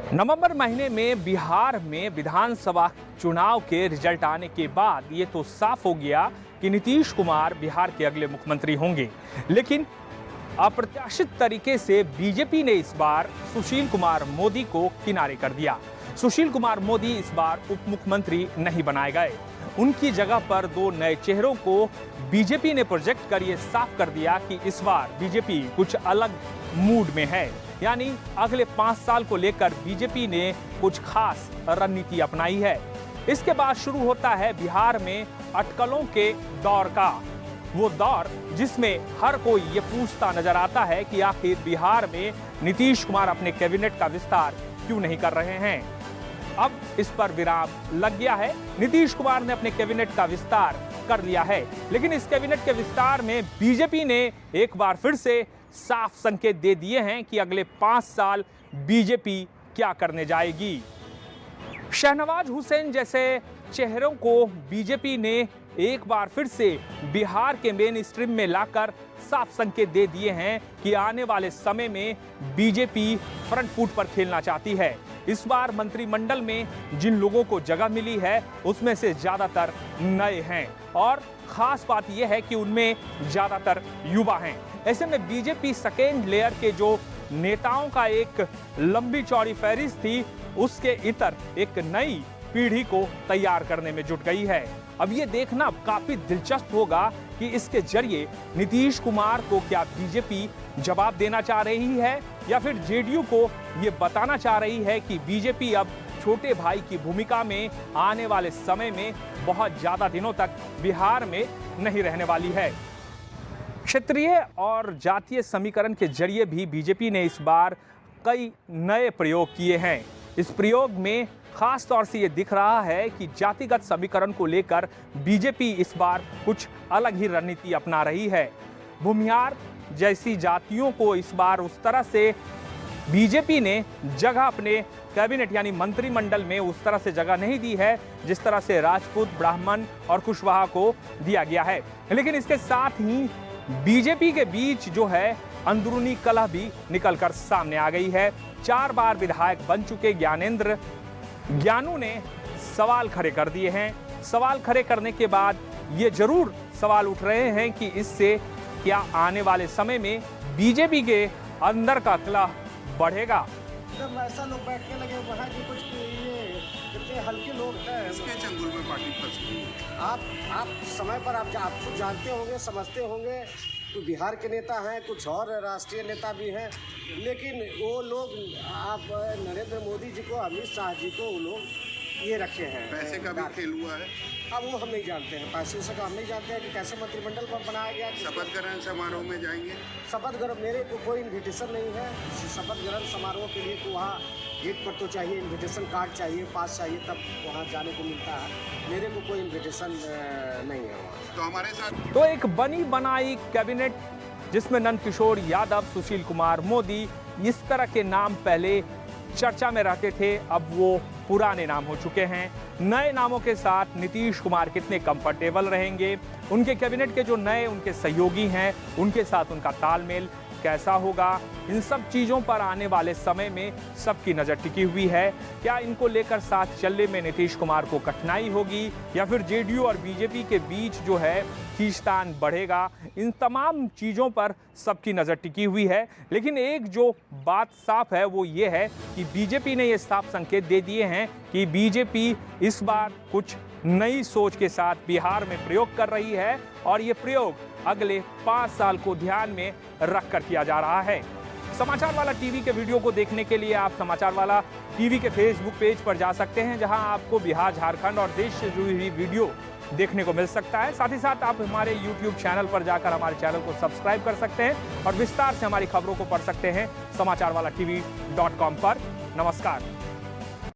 नवंबर महीने में बिहार में विधानसभा चुनाव के रिजल्ट आने के बाद ये तो साफ हो गया कि नीतीश कुमार बिहार के अगले मुख्यमंत्री होंगे। लेकिन अप्रत्याशित तरीके से बीजेपी ने इस बार सुशील कुमार मोदी को किनारे कर दिया। सुशील कुमार मोदी इस बार उप मुख्यमंत्री नहीं बनाए गए। उनकी जगह पर दो नए चेहरों को बीजेपी ने प्रोजेक्ट कर ये साफ कर दिया कि इस बार बीजेपी कुछ अलग मूड में है, यानी अगले 5 साल को लेकर बीजेपी ने कुछ खास रणनीति अपनाई है। इसके बाद शुरू होता है बिहार में अटकलों के दौर का वो दौर जिसमें हर कोई ये पूछता नजर आता है कि आखिर बिहार में नीतीश कुमार अपने कैबिनेट का विस्तार क्यों नहीं कर रहे हैं। अब इस पर विराम लग गया है। नीतीश कुमार ने अपने कैबिनेट का विस्तार कर लिया है, लेकिन इस कैबिनेट के विस्तार में बीजेपी ने एक बार फिर से साफ संकेत दे दिए हैं कि अगले 5 साल बीजेपी क्या करने जाएगी। शहनवाज हुसैन जैसे चेहरों को बीजेपी ने एक बार फिर से बिहार के मेन स्ट्रीम में लाकर साफ संकेत दे दिए हैं कि आने वाले समय में बीजेपी फ्रंट फुट पर खेलना चाहती है। इस बार मंत्रिमंडल में जिन लोगों को जगह मिली है उसमें से ज्यादातर नए हैं और खास बात यह है कि उनमें ज्यादातर युवा हैं। ऐसे में बीजेपी सेकेंड लेयर के जो नेताओं का एक लंबी चौड़ी फहरिस्त थी उसके इतर एक नई पीढ़ी को तैयार करने में जुट गई है। अब ये देखना काफी दिलचस्प होगा कि इसके जरिए नीतीश कुमार को क्या बीजेपी जवाब देना चाह रही है या फिर जेडीयू को ये बताना चाह रही है कि बीजेपी अब छोटे भाई की भूमिका में आने वाले समय में बहुत ज्यादा दिनों तक बिहार में नहीं रहने वाली है। क्षेत्रीय और जातीय समीकरण के जरिए भी बीजेपी ने इस बार कई नए प्रयोग किए हैं। इस प्रयोग में खास तौर से ये दिख रहा है कि जातिगत समीकरण को लेकर बीजेपी इस बार कुछ अलग ही रणनीति अपना रही है। भूमिहार जैसी जातियों को इस बार उस तरह से बीजेपी ने जगह अपने कैबिनेट यानी मंत्रिमंडल में उस तरह से जगह नहीं दी है जिस तरह से राजपूत, ब्राह्मण और कुशवाहा को दिया गया है। लेकिन इसके साथ ही बीजेपी के बीच जो है अंदरूनी कलह भी निकलकर सामने आ गई है। 4 बार विधायक बन चुके ज्ञानू ने सवाल खड़े कर दिए हैं। सवाल खड़े करने के बाद ये जरूर सवाल उठ रहे हैं कि इससे क्या आने वाले समय में बीजेपी के अंदर का कलह बढ़ेगा। जब ऐसा लोग बैठने लगे वहाँ की कुछ ये कितने हल्के लोग हैं इसके चंगुल में पार्टी फंस गई। आप समय पर आप खुद जानते होंगे, समझते होंगे। कोई बिहार के नेता हैं, कुछ और राष्ट्रीय नेता भी हैं, लेकिन वो लोग आप नरेंद्र मोदी जी को, अमित शाह जी को वो लोग ये रखे हैं। पैसे का भी खेल हुआ है। अब वो हम नहीं जानते हैं, पैसे से हम नहीं जानते हैं कि कैसे मंत्रिमंडल पर बनाया गया। शपथ ग्रहण समारोह में जाएंगे। शपथ ग्रहण मेरे को कोई इन्विटेशन नहीं है। शपथ ग्रहण समारोह के लिए तो वहाँ गेट पर तो चाहिए, इन्विटेशन कार्ड चाहिए, पास चाहिए, तब वहाँ जाने को मिलता है। मेरे को कोई इन्विटेशन नहीं है वहाँ। तो हमारे साथ तो एक बनी बनाई कैबिनेट जिसमें नंदकिशोर यादव, सुशील कुमार मोदी इस तरह के नाम पहले चर्चा में रहते थे, अब वो पुराने नाम हो चुके हैं। नए नामों के साथ नीतीश कुमार कितने कंफर्टेबल रहेंगे, उनके कैबिनेट के जो नए उनके सहयोगी हैं उनके साथ उनका तालमेल कैसा होगा, इन सब चीज़ों पर आने वाले समय में सबकी नज़र टिकी हुई है। क्या इनको लेकर साथ चलने में नीतीश कुमार को कठिनाई होगी या फिर जेडीयू और बीजेपी के बीच जो है खींचतान बढ़ेगा, इन तमाम चीज़ों पर सबकी नज़र टिकी हुई है। लेकिन एक जो बात साफ है वो ये है कि बीजेपी ने ये साफ संकेत दे दिए हैं कि बीजेपी इस बार कुछ नई सोच के साथ बिहार में प्रयोग कर रही है और ये प्रयोग अगले 5 साल को ध्यान में रखकर किया जा रहा है। समाचार वाला टीवी के वीडियो को देखने के लिए आप समाचार वाला टीवी के फेसबुक पेज पर जा सकते हैं, जहां आपको बिहार, झारखंड और देश से जुड़ी हुई वीडियो देखने को मिल सकता है। साथ ही साथ आप हमारे YouTube चैनल पर जाकर हमारे चैनल को सब्सक्राइब कर सकते हैं और विस्तार से हमारी खबरों को पढ़ सकते हैं समाचारवाला TV.com पर। नमस्कार।